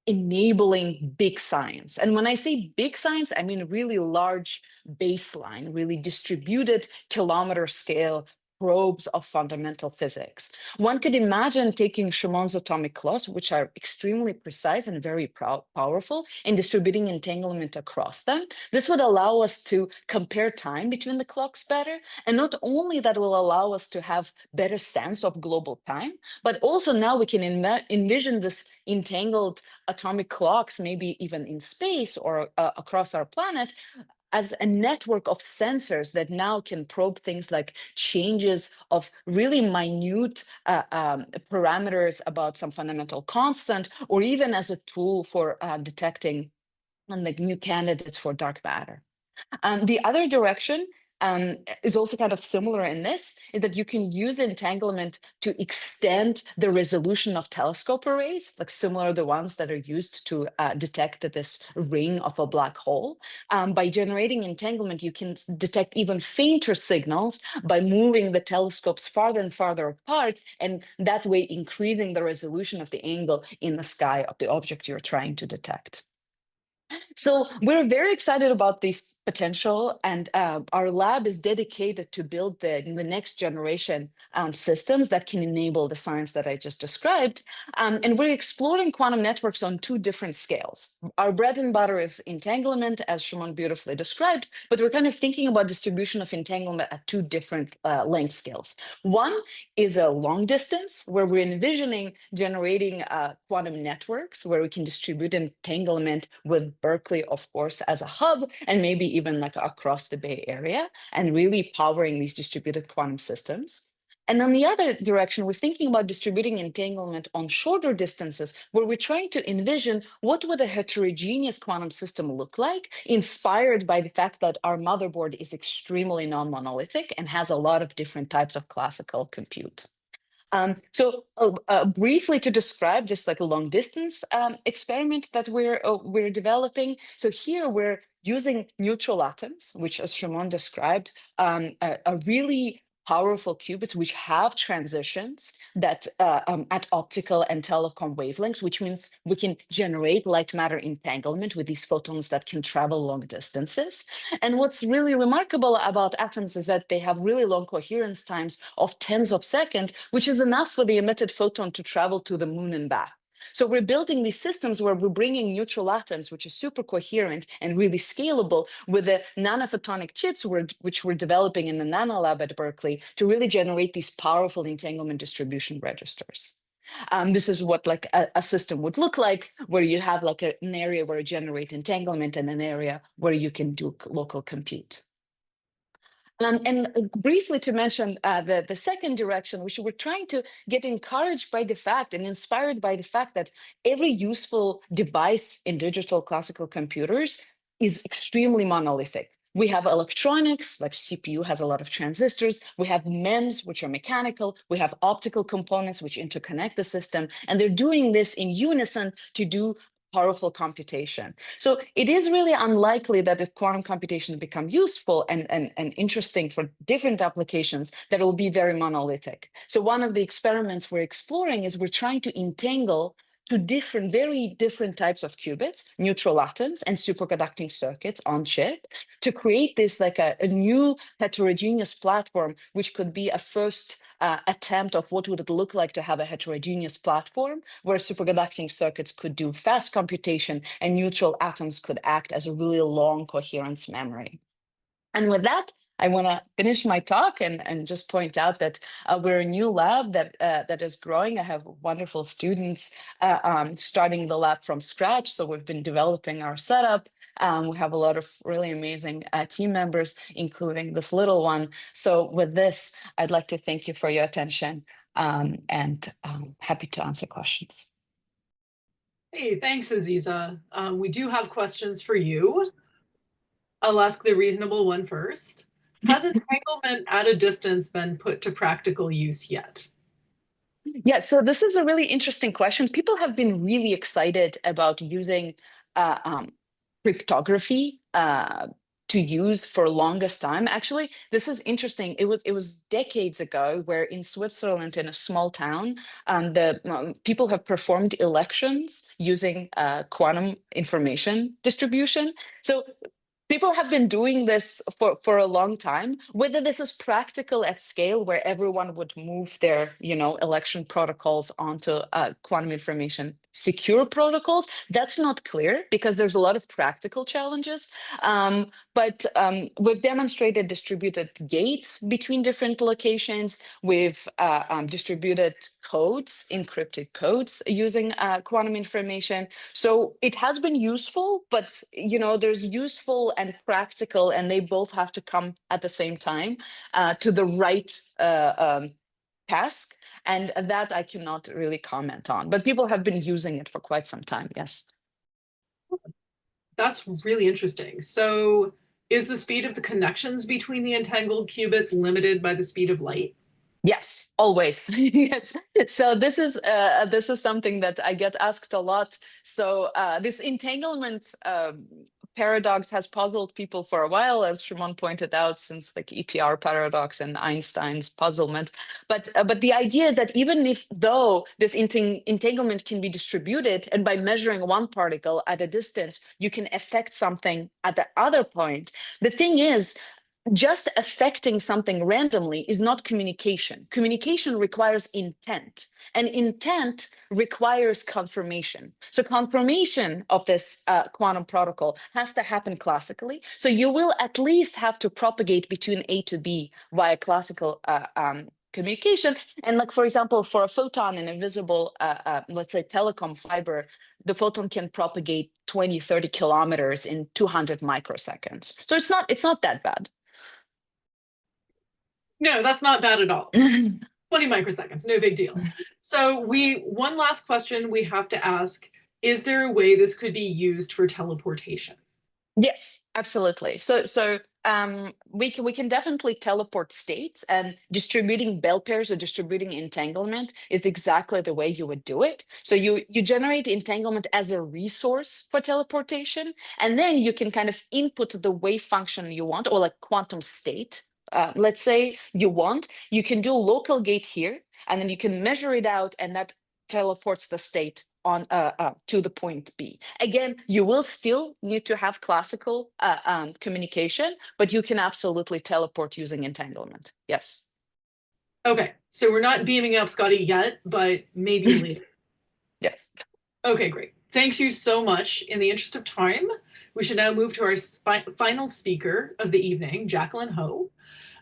enabling big science. And when I say big science, I mean really large baseline, really distributed kilometer scale probes of fundamental physics. One could imagine taking Shimon's atomic clocks, which are extremely precise and very powerful, and distributing entanglement across them. This would allow us to compare time between the clocks better. And not only that will allow us to have better sense of global time, but also now we can envision this entangled atomic clocks, maybe even in space or across our planet, as a network of sensors that now can probe things like changes of really minute parameters about some fundamental constant, or even as a tool for detecting like new candidates for dark matter. The other direction is also kind of similar in this, is that you can use entanglement to extend the resolution of telescope arrays, like similar to the ones that are used to detect this ring of a black hole. By generating entanglement, you can detect even fainter signals by moving the telescopes farther and farther apart, and that way increasing the resolution of the angle in the sky of the object you're trying to detect. So we're very excited about this potential, and our lab is dedicated to build the next generation systems that can enable the science that I just described. And we're exploring quantum networks on two different scales. Our bread and butter is entanglement, as Shimon beautifully described, but we're kind of thinking about distribution of entanglement at two different length scales. One is a long distance, where we're envisioning generating quantum networks where we can distribute entanglement with Berkeley, of course, as a hub, and maybe even like across the Bay Area, and really powering these distributed quantum systems. And on the other direction, we're thinking about distributing entanglement on shorter distances, where we're trying to envision what would a heterogeneous quantum system look like, inspired by the fact that our motherboard is extremely non-monolithic and has a lot of different types of classical compute. So briefly to describe just like a long distance experiment that we're developing. So here we're using neutral atoms, which, as Shimon described, are really powerful qubits which have transitions that at optical and telecom wavelengths, which means we can generate light matter entanglement with these photons that can travel long distances. And what's really remarkable about atoms is that they have really long coherence times of tens of seconds, which is enough for the emitted photon to travel to the moon and back. So we're building these systems where we're bringing neutral atoms, which is super coherent and really scalable, with the nanophotonic chips which we're developing in the Nano Lab at Berkeley to really generate these powerful entanglement distribution registers. This is what like a system would look like, where you have like an area where you generate entanglement and an area where you can do local compute. And briefly to mention the second direction, which we're trying to get encouraged by the fact and inspired by the fact that every useful device in digital classical computers is extremely monolithic. We have electronics, like CPU has a lot of transistors. We have MEMS, which are mechanical. We have optical components, which interconnect the system. And they're doing this in unison to do powerful computation. So it is really unlikely that if quantum computation become useful and interesting for different applications, that it will be very monolithic. So one of the experiments we're exploring is we're trying to entangle two very different types of qubits, neutral atoms and superconducting circuits on chip, to create this like a new heterogeneous platform, which could be a first attempt of what would it look like to have a heterogeneous platform where superconducting circuits could do fast computation and neutral atoms could act as a really long coherence memory. And with that, I want to finish my talk and just point out that we're a new lab that is growing. I have wonderful students starting the lab from scratch. So we've been developing our setup. We have a lot of really amazing team members, including this little one. So with this, I'd like to thank you for your attention and happy to answer questions. Hey, thanks, Aziza. We do have questions for you. I'll ask the reasonable one first. Has entanglement at a distance been put to practical use yet? Yeah, so this is a really interesting question. People have been really excited about using cryptography to use for longest time. Actually, this is interesting. It was decades ago where in Switzerland, in a small town, the people have performed elections using quantum information distribution. So people have been doing this for a long time. Whether this is practical at scale, where everyone would move their, election protocols onto quantum information secure protocols, that's not clear because there's a lot of practical challenges. But we've demonstrated distributed gates between different locations. We've distributed codes, encrypted codes using quantum information. So it has been useful, but there's useful and practical, and they both have to come at the same time to the right task. And that I cannot really comment on, but people have been using it for quite some time, yes. That's really interesting. So is the speed of the connections between the entangled qubits limited by the speed of light? Yes, always. Yes. So this is something that I get asked a lot. So this entanglement paradox has puzzled people for a while, as Shimon pointed out, since like EPR paradox and Einstein's puzzlement. But the idea is that even though this entanglement can be distributed, and by measuring one particle at a distance, you can affect something at the other point. The thing is, just affecting something randomly is not communication. Communication requires intent, and intent requires confirmation. So confirmation of this quantum protocol has to happen classically. So you will at least have to propagate between A to B via classical communication. And like, for example, for a photon in a visible, let's say telecom fiber, the photon can propagate 20, 30 kilometers in 200 microseconds. So it's not that bad. No, that's not bad at all. 20 microseconds, no big deal. So one last question we have to ask, is there a way this could be used for teleportation? Yes, absolutely. So we can definitely teleport states, and distributing bell pairs or distributing entanglement is exactly the way you would do it. So you generate entanglement as a resource for teleportation, and then you can kind of input the wave function you want, or like quantum state. Let's say you can do local gate here, and then you can measure it out, and that teleports the state on to the point B. Again, you will still need to have classical communication, but you can absolutely teleport using entanglement. Yes. Okay, so we're not beaming up Scotty yet, but maybe later. Yes. Okay, great. Thank you so much. In the interest of time, we should now move to our final speaker of the evening, Jacquelyn Ho.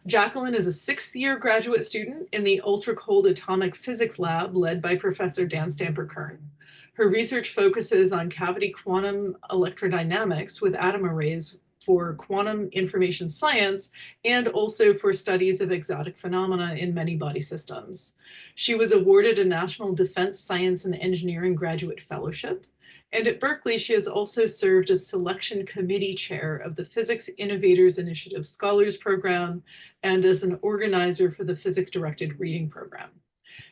Jacquelyn is a sixth-year graduate student in the ultra-cold atomic physics lab led by Professor Dan Stamper-Kern. Her research focuses on cavity quantum electrodynamics with atom arrays for quantum information science and also for studies of exotic phenomena in many body systems. She was awarded a National Defense Science and Engineering Graduate Fellowship. And at Berkeley, she has also served as selection committee chair of the Physics Innovators Initiative Scholars Program and as an organizer for the Physics Directed Reading Program.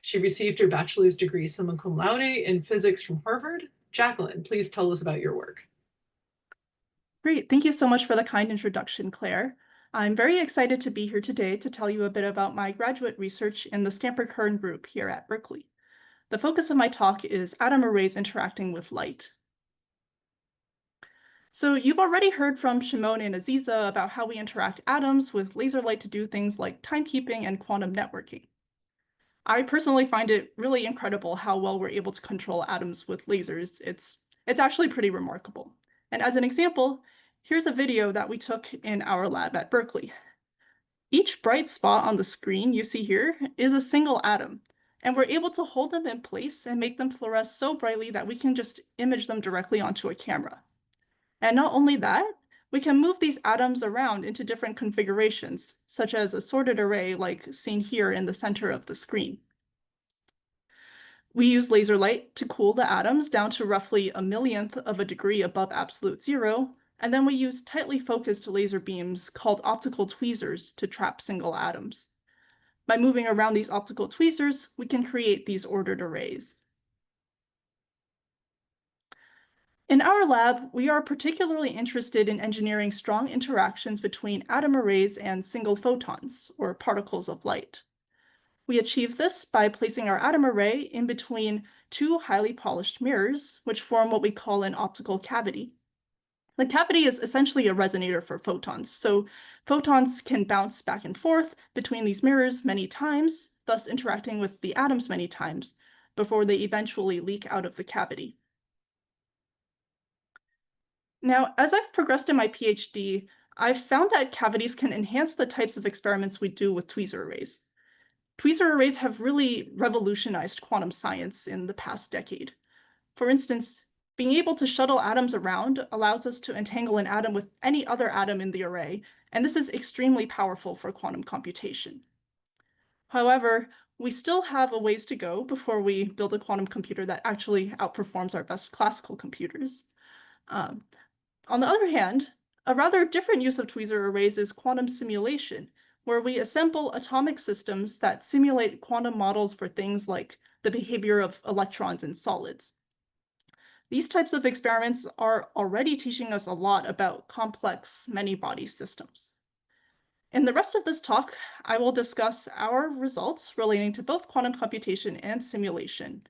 She received her bachelor's degree summa cum laude in physics from Harvard. Jacquelyn, please tell us about your work. Great. Thank you so much for the kind introduction, Claire. I'm very excited to be here today to tell you a bit about my graduate research in the Stamper-Kern group here at Berkeley. The focus of my talk is atom arrays interacting with light. So you've already heard from Shimon and Aziza about how we interact atoms with laser light to do things like timekeeping and quantum networking. I personally find it really incredible how well we're able to control atoms with lasers. It's actually pretty remarkable. And as an example, here's a video that we took in our lab at Berkeley. Each bright spot on the screen you see here is a single atom, and we're able to hold them in place and make them fluoresce so brightly that we can just image them directly onto a camera. And not only that, we can move these atoms around into different configurations, such as a sorted array like seen here in the center of the screen. We use laser light to cool the atoms down to roughly a millionth of a degree above absolute zero, and then we use tightly focused laser beams called optical tweezers to trap single atoms. By moving around these optical tweezers, we can create these ordered arrays. In our lab, we are particularly interested in engineering strong interactions between atom arrays and single photons, or particles of light. We achieve this by placing our atom array in between two highly polished mirrors, which form what we call an optical cavity. The cavity is essentially a resonator for photons, so photons can bounce back and forth between these mirrors many times, thus interacting with the atoms many times, before they eventually leak out of the cavity. Now, as I've progressed in my PhD, I've found that cavities can enhance the types of experiments we do with tweezer arrays. Tweezer arrays have really revolutionized quantum science in the past decade. For instance, being able to shuttle atoms around allows us to entangle an atom with any other atom in the array, and this is extremely powerful for quantum computation. However, we still have a ways to go before we build a quantum computer that actually outperforms our best classical computers. On the other hand, a rather different use of tweezer arrays is quantum simulation, where we assemble atomic systems that simulate quantum models for things like the behavior of electrons in solids. These types of experiments are already teaching us a lot about complex many-body systems. In the rest of this talk, I will discuss our results relating to both quantum computation and simulation,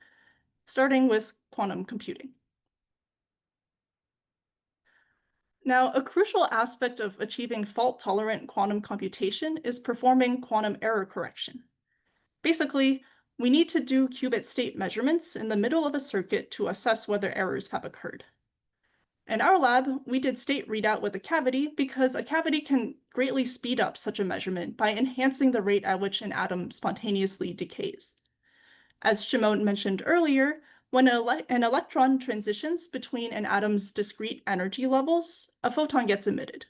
starting with quantum computing. Now, a crucial aspect of achieving fault-tolerant quantum computation is performing quantum error correction. Basically, we need to do qubit state measurements in the middle of a circuit to assess whether errors have occurred. In our lab, we did state readout with a cavity because a cavity can greatly speed up such a measurement by enhancing the rate at which an atom spontaneously decays. As Shimon mentioned earlier, when an electron transitions between an atom's discrete energy levels, a photon gets emitted.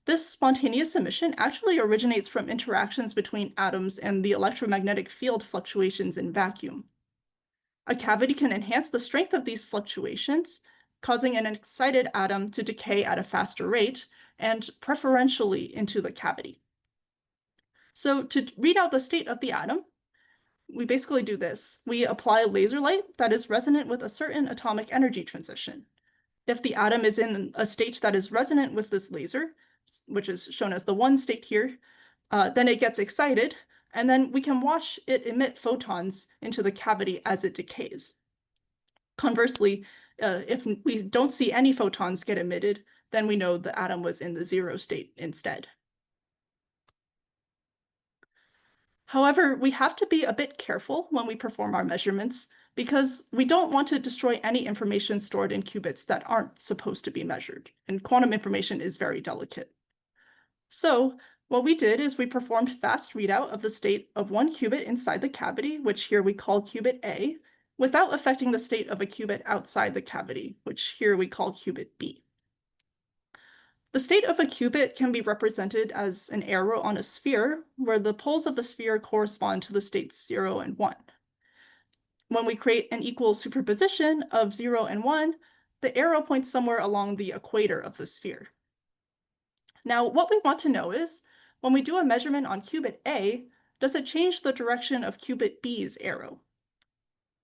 This spontaneous emission actually originates from interactions between atoms and the electromagnetic field fluctuations in vacuum. A cavity can enhance the strength of these fluctuations, causing an excited atom to decay at a faster rate and preferentially into the cavity. So to read out the state of the atom, we basically do this. We apply laser light that is resonant with a certain atomic energy transition. If the atom is in a state that is resonant with this laser, which is shown as the 1 state here, then it gets excited, and then we can watch it emit photons into the cavity as it decays. Conversely, if we don't see any photons get emitted, then we know the atom was in the 0 state instead. However, we have to be a bit careful when we perform our measurements because we don't want to destroy any information stored in qubits that aren't supposed to be measured, and quantum information is very delicate. So what we did is we performed fast readout of the state of 1 qubit inside the cavity, which here we call qubit A, without affecting the state of a qubit outside the cavity, which here we call qubit B. The state of a qubit can be represented as an arrow on a sphere, where the poles of the sphere correspond to the states 0 and 1. When we create an equal superposition of 0 and 1, the arrow points somewhere along the equator of the sphere. Now, what we want to know is, when we do a measurement on qubit A, does it change the direction of qubit B's arrow?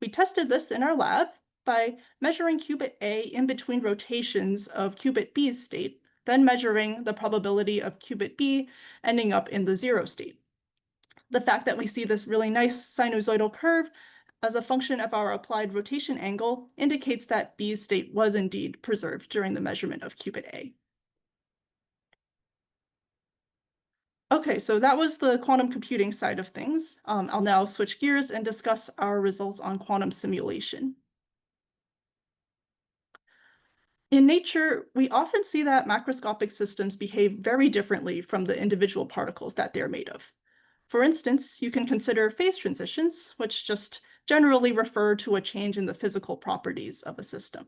We tested this in our lab by measuring qubit A in between rotations of qubit B's state, then measuring the probability of qubit B ending up in the 0 state. The fact that we see this really nice sinusoidal curve as a function of our applied rotation angle indicates that B's state was indeed preserved during the measurement of qubit A. Okay, so that was the quantum computing side of things. I'll now switch gears and discuss our results on quantum simulation. In nature, we often see that macroscopic systems behave very differently from the individual particles that they're made of. For instance, you can consider phase transitions, which just generally refer to a change in the physical properties of a system.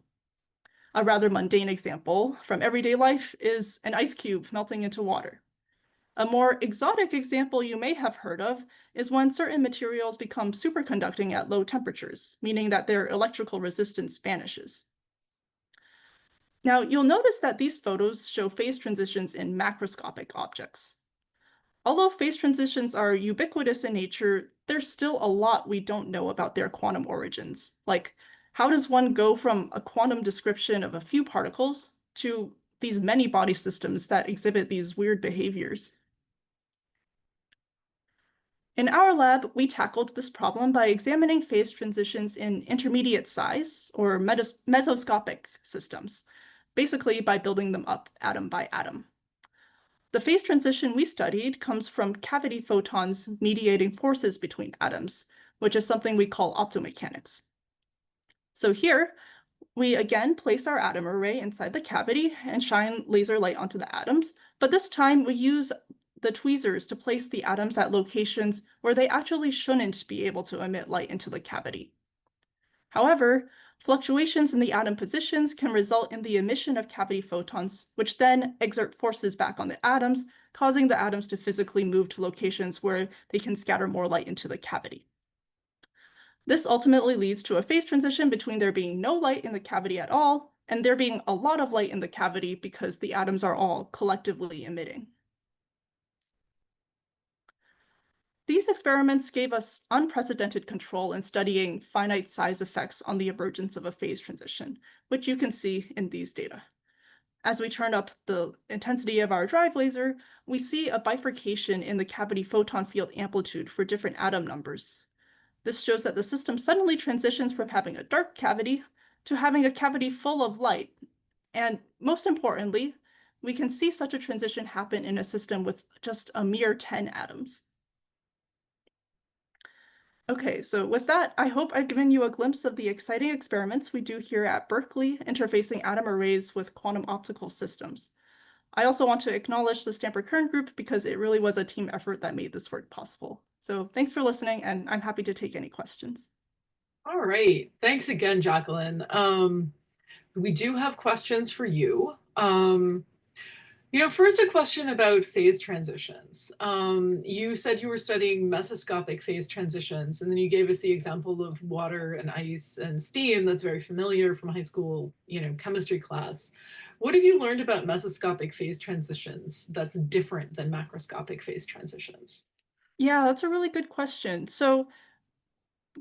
A rather mundane example from everyday life is an ice cube melting into water. A more exotic example you may have heard of is when certain materials become superconducting at low temperatures, meaning that their electrical resistance vanishes. Now, you'll notice that these photos show phase transitions in macroscopic objects. Although phase transitions are ubiquitous in nature, there's still a lot we don't know about their quantum origins. Like, how does one go from a quantum description of a few particles to these many body systems that exhibit these weird behaviors? In our lab, we tackled this problem by examining phase transitions in intermediate size, or mesoscopic systems, basically by building them up atom by atom. The phase transition we studied comes from cavity photons mediating forces between atoms, which is something we call optomechanics. So here, we again place our atom array inside the cavity and shine laser light onto the atoms, but this time we use the tweezers to place the atoms at locations where they actually shouldn't be able to emit light into the cavity. However, fluctuations in the atom positions can result in the emission of cavity photons, which then exert forces back on the atoms, causing the atoms to physically move to locations where they can scatter more light into the cavity. This ultimately leads to a phase transition between there being no light in the cavity at all and there being a lot of light in the cavity because the atoms are all collectively emitting. These experiments gave us unprecedented control in studying finite size effects on the emergence of a phase transition, which you can see in these data. As we turn up the intensity of our drive laser, we see a bifurcation in the cavity photon field amplitude for different atom numbers. This shows that the system suddenly transitions from having a dark cavity to having a cavity full of light. And most importantly, we can see such a transition happen in a system with just a mere 10 atoms. Okay, so with that, I hope I've given you a glimpse of the exciting experiments we do here at Berkeley, interfacing atom arrays with quantum optical systems. I also want to acknowledge the Stamper-Kern group because it really was a team effort that made this work possible. So thanks for listening, and I'm happy to take any questions. All right, thanks again, Jacquelyn. We do have questions for you. First a question about phase transitions. You said you were studying mesoscopic phase transitions, and then you gave us the example of water and ice and steam that's very familiar from high school, chemistry class. What have you learned about mesoscopic phase transitions that's different than macroscopic phase transitions? Yeah, that's a really good question. So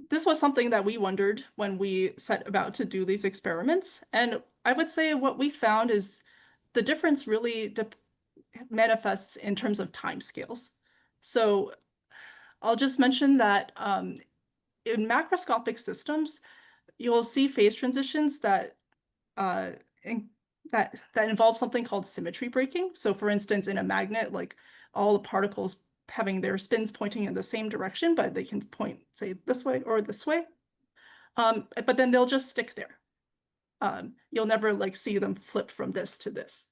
this was something that we wondered when we set about to do these experiments. And I would say what we found is the difference really manifests in terms of timescales. So I'll just mention that in macroscopic systems, you'll see phase transitions that involve something called symmetry breaking. So for instance, in a magnet, like all the particles having their spins pointing in the same direction, but they can point, say, this way or this way. But then they'll just stick there. You'll never see them flip from this to this.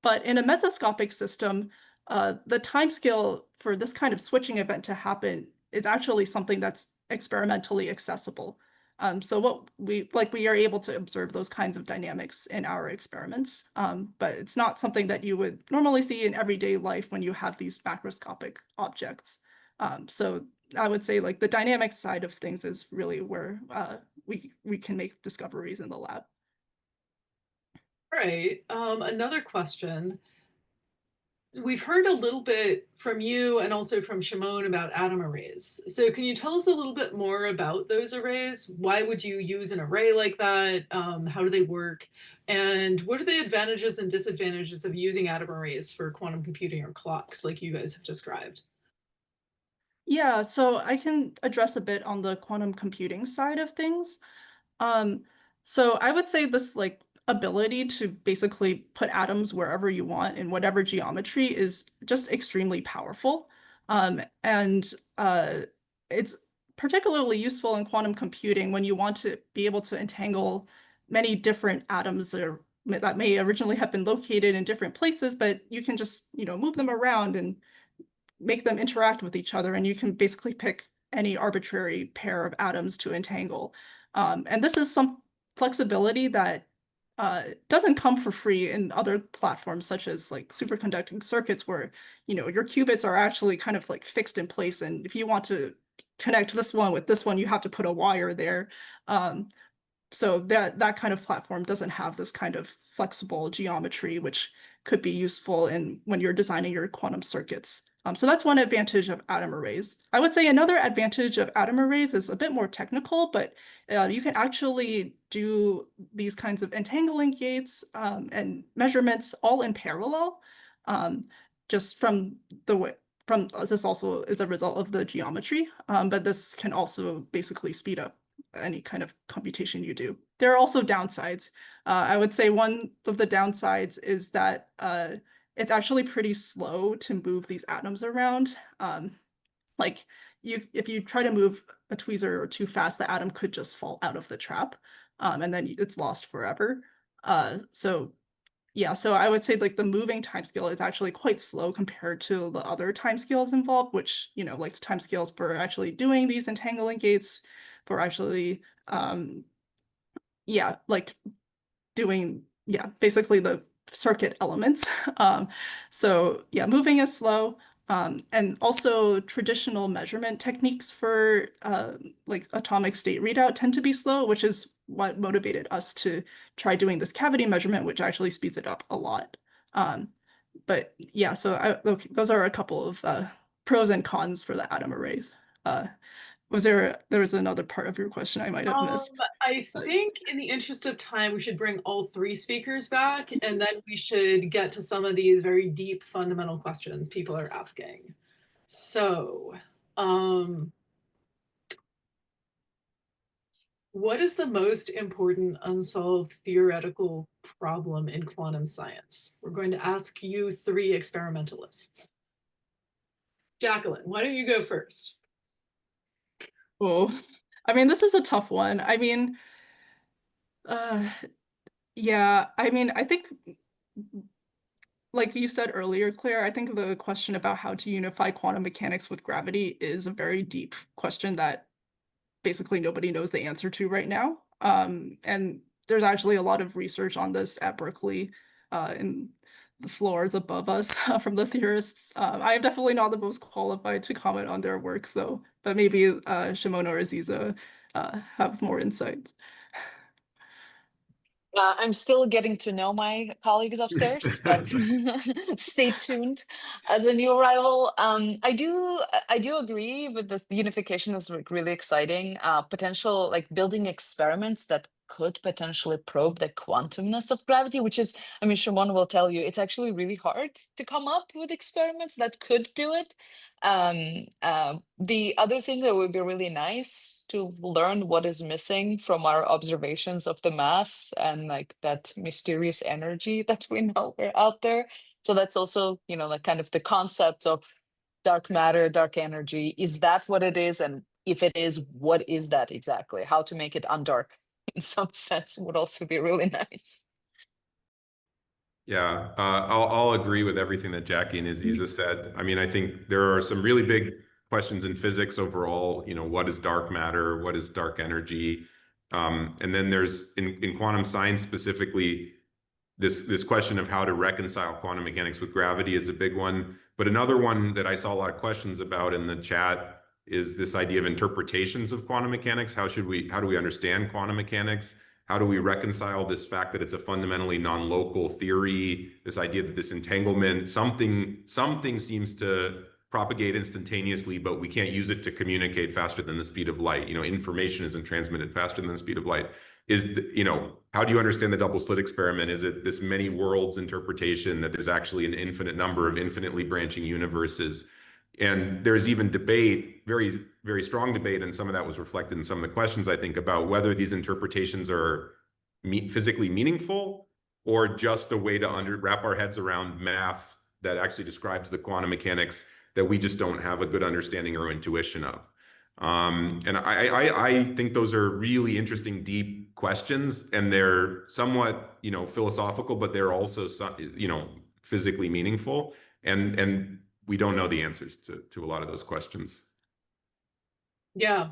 But in a mesoscopic system, the timescale for this kind of switching event to happen is actually something that's experimentally accessible. So what we are able to observe those kinds of dynamics in our experiments, but it's not something that you would normally see in everyday life when you have these macroscopic objects. So I would say like the dynamics side of things is really where we can make discoveries in the lab. Right. Another question. We've heard a little bit from you and also from Shimon about atom arrays. So can you tell us a little bit more about those arrays? Why would you use an array like that? How do they work? And what are the advantages and disadvantages of using atom arrays for quantum computing or clocks like you guys have described? Yeah, so I can address a bit on the quantum computing side of things. Um, so I would say this like ability to basically put atoms wherever you want in whatever geometry is just extremely powerful. And it's particularly useful in quantum computing when you want to be able to entangle many different atoms that may originally have been located in different places, but you can just, move them around and make them interact with each other, and you can basically pick any arbitrary pair of atoms to entangle. And this is some flexibility that doesn't come for free in other platforms, such as like superconducting circuits, where your qubits are actually kind of like fixed in place, and if you want to connect this one with this one, you have to put a wire there. So that kind of platform doesn't have this kind of flexible geometry, which could be useful when you're designing your quantum circuits. So that's one advantage of atom arrays. I would say another advantage of atom arrays is a bit more technical, but you can actually do these kinds of entangling gates and measurements all in parallel, just from the way. This also is a result of the geometry, but this can also basically speed up any kind of computation you do. There are also downsides. I would say one of the downsides is that it's actually pretty slow to move these atoms around. Like if you try to move a tweezer too fast, the atom could just fall out of the trap, and then it's lost forever. So yeah, so I would say like the moving timescale is actually quite slow compared to the other timescales involved, which, like the timescales for actually doing these entangling gates, for actually, yeah, like doing, basically the circuit elements. So yeah, moving is slow. And also traditional measurement techniques for like atomic state readout tend to be slow, which is what motivated us to try doing this cavity measurement, which actually speeds it up a lot. But yeah, so those are a couple of pros and cons for the atom arrays. There was another part of your question I might have missed? I think in the interest of time, we should bring all three speakers back, and then we should get to some of these very deep fundamental questions people are asking. So, what is the most important unsolved theoretical problem in quantum science? We're going to ask you three experimentalists. Jacquelyn, why don't you go first? Oh, I mean, this is a tough one. I mean, yeah, I mean, I think, like you said earlier, Claire, I think the question about how to unify quantum mechanics with gravity is a very deep question that basically nobody knows the answer to right now. And there's actually a lot of research on this at Berkeley, in the floors above us from the theorists. I am definitely not the most qualified to comment on their work, though, but maybe Shimon or Aziza have more insights. I'm still getting to know my colleagues upstairs, but stay tuned as a new arrival. I do agree with this. Unification is really exciting. Potential like building experiments that could potentially probe the quantumness of gravity, which is, I mean, Shimon will tell you, it's actually really hard to come up with experiments that could do it. The other thing that would be really nice to learn what is missing from our observations of the mass and like that mysterious energy that we know are out there. So that's also, like kind of the concepts of dark matter, dark energy. Is that what it is? And if it is, what is that exactly? How to make it undark in some sense would also be really nice. Yeah, I'll agree with everything that Jackie and Aziza said. I mean, I think there are some really big questions in physics overall. What is dark matter? What is dark energy? And then there's in quantum science specifically, this question of how to reconcile quantum mechanics with gravity is a big one. But another one that I saw a lot of questions about in the chat is this idea of interpretations of quantum mechanics. How do we understand quantum mechanics? How do we reconcile this fact that it's a fundamentally non-local theory, this idea that this entanglement, something seems to propagate instantaneously, but we can't use it to communicate faster than the speed of light. Information isn't transmitted faster than the speed of light. How do you understand the double slit experiment? Is it this many worlds interpretation that there's actually an infinite number of infinitely branching universes? And there's even debate, very, very strong debate, and some of that was reflected in some of the questions, I think, about whether these interpretations are physically meaningful or just a way to wrap our heads around math that actually describes the quantum mechanics that we just don't have a good understanding or intuition of. And I think those are really interesting, deep questions, and they're somewhat, philosophical, but they're also, physically meaningful. And we don't know the answers to a lot of those questions. Yeah,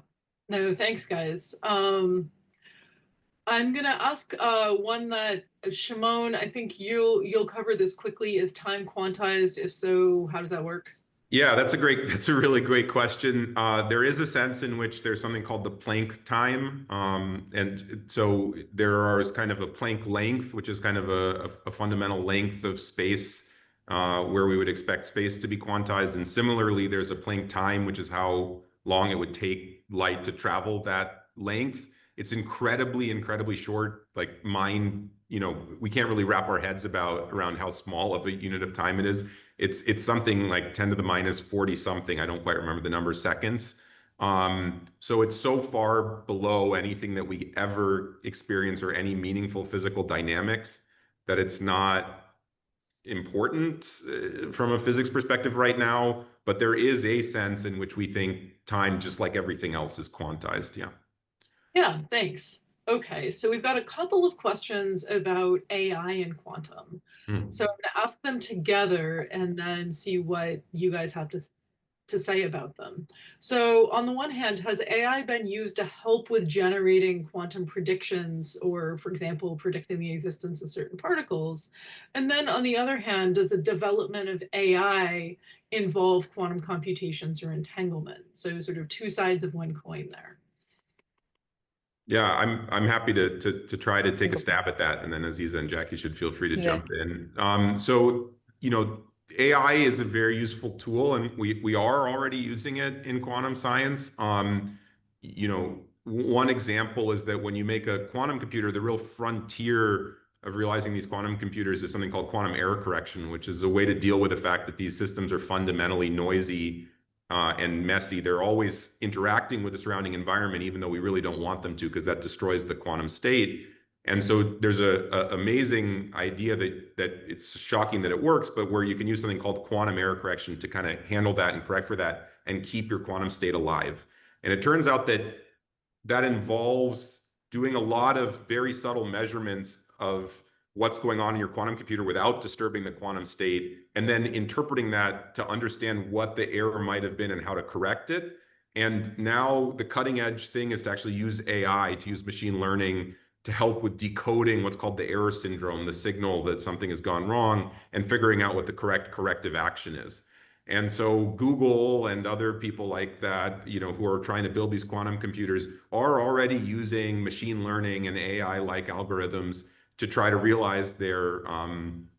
no, thanks, guys. I'm gonna ask one that Shimon, I think you'll cover this quickly. Is time quantized? If so, how does that work? Yeah, that's a really great question. There is a sense in which there's something called the Planck time. And so there is kind of a Planck length, which is kind of a fundamental length of space where we would expect space to be quantized. And similarly, there's a Planck time, which is how long it would take light to travel that length. It's incredibly, incredibly short, like we can't really wrap our heads around how small of a unit of time it is. It's something like 10 to the minus 40 something. I don't quite remember the number, seconds. So it's so far below anything that we ever experience or any meaningful physical dynamics that it's not important from a physics perspective right now. But there is a sense in which we think time, just like everything else, is quantized. Yeah. Yeah, thanks. Okay, so we've got a couple of questions about AI and quantum. So I'm going to ask them together and then see what you guys have to say about them. So on the one hand, has AI been used to help with generating quantum predictions or, for example, predicting the existence of certain particles? And then on the other hand, does the development of AI involve quantum computations or entanglement? So sort of two sides of one coin there. Yeah, I'm happy to try to take a stab at that, and then Aziza and Jackie should feel free to jump in. So AI is a very useful tool, and we are already using it in quantum science. One example is that when you make a quantum computer, the real frontier of realizing these quantum computers is something called quantum error correction, which is a way to deal with the fact that these systems are fundamentally noisy and messy. They're always interacting with the surrounding environment, even though we really don't want them to, because that destroys the quantum state. And so there's a amazing idea that it's shocking that it works, but where you can use something called quantum error correction to kind of handle that and correct for that and keep your quantum state alive. And it turns out that involves doing a lot of very subtle measurements of what's going on in your quantum computer without disturbing the quantum state, and then interpreting that to understand what the error might have been and how to correct it. And now the cutting edge thing is to actually use AI, to use machine learning to help with decoding what's called the error syndrome, the signal that something has gone wrong, and figuring out what the correct corrective action is. And so Google and other people like that, who are trying to build these quantum computers are already using machine learning and AI-like algorithms to try to realize their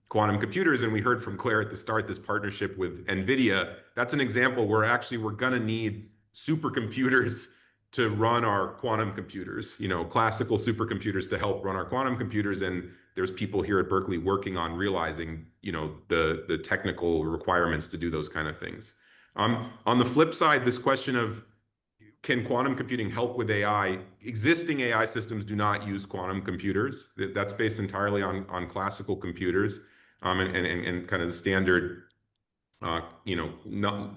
quantum computers. And we heard from Claire at the start, this partnership with NVIDIA. That's an example where actually we're going to need supercomputers to run our quantum computers, classical supercomputers to help run our quantum computers. And there's people here at Berkeley working on realizing, the technical requirements to do those kind of things. On the flip side, this question of, can quantum computing help with AI? Existing AI systems do not use quantum computers. That's based entirely on classical computers and kind of the standard,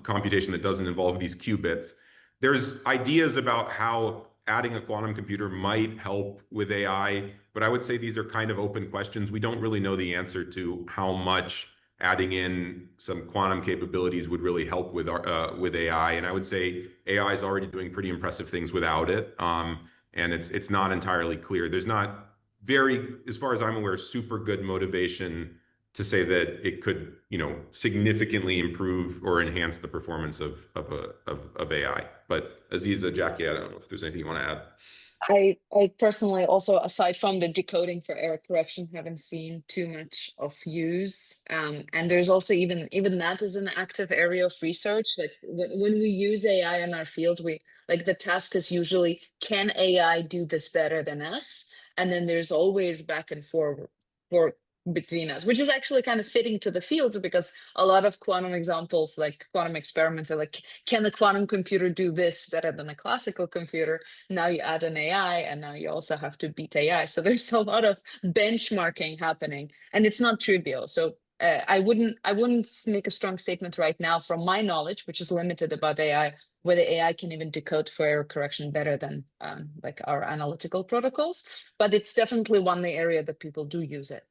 computation that doesn't involve these qubits. There's ideas about how adding a quantum computer might help with AI, but I would say these are kind of open questions. We don't really know the answer to how much adding in some quantum capabilities would really help with AI. And I would say AI is already doing pretty impressive things without it. and it's not entirely clear. There's not very, as far as I'm aware, super good motivation to say that it could, significantly improve or enhance the performance of AI. But Aziza, Jackie, I don't know if there's anything you want to add. I personally also, aside from the decoding for error correction, haven't seen too much of use. And there's also even that is an active area of research. Like when we use AI in our field, the task is usually, can AI do this better than us? And then there's always back and forth between us, which is actually kind of fitting to the field, because a lot of quantum examples, like quantum experiments, are like, can the quantum computer do this better than a classical computer? Now you add an AI, and now you also have to beat AI. So there's a lot of benchmarking happening, and it's not trivial. So I wouldn't make a strong statement right now from my knowledge, which is limited, about AI, whether AI can even decode for error correction better than like our analytical protocols. But it's definitely one area that people do use it.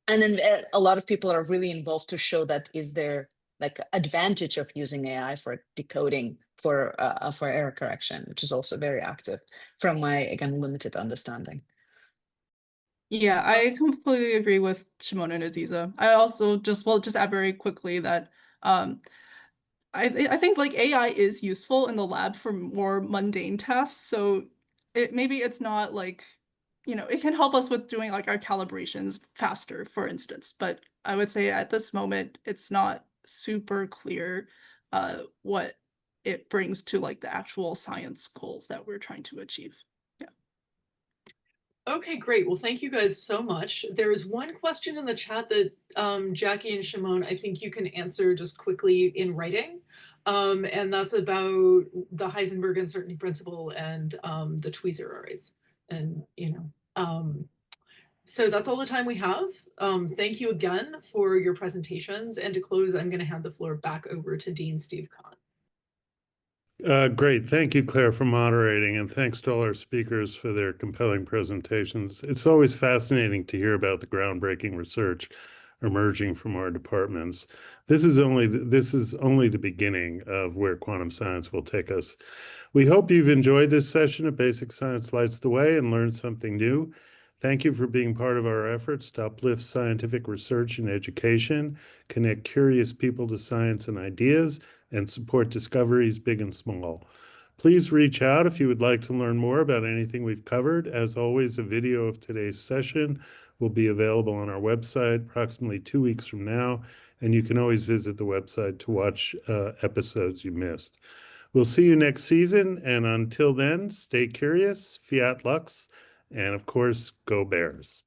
And then a lot of people are really involved to show that is there like advantage of using AI for decoding for error correction, which is also very active from my, again, limited understanding. Yeah, I completely agree with Shimon and Aziza. I also just add very quickly that I think like AI is useful in the lab for more mundane tasks. So maybe it's not like, it can help us with doing like our calibrations faster, for instance. But I would say at this moment, it's not super clear what it brings to like the actual science goals that we're trying to achieve. Yeah. Okay, great. Well, thank you guys so much. There is one question in the chat that Jackie and Shimon, I think you can answer just quickly in writing. And that's about the Heisenberg uncertainty principle and the tweezer arrays. And, so that's all the time we have. Thank you again for your presentations. And to close, I'm going to hand the floor back over to Dean Steve Kahn. Great. Thank you, Claire, for moderating, and thanks to all our speakers for their compelling presentations. It's always fascinating to hear about the groundbreaking research emerging from our departments. This is only the beginning of where quantum science will take us. We hope you've enjoyed this session of Basic Science Lights the Way and learned something new. Thank you for being part of our efforts to uplift scientific research and education, connect curious people to science and ideas, and support discoveries big and small. Please reach out if you would like to learn more about anything we've covered. As always, a video of today's session will be available on our website approximately 2 weeks from now, and you can always visit the website to watch episodes you missed. We'll see you next season, and until then, stay curious, fiat lux, and of course, go Bears.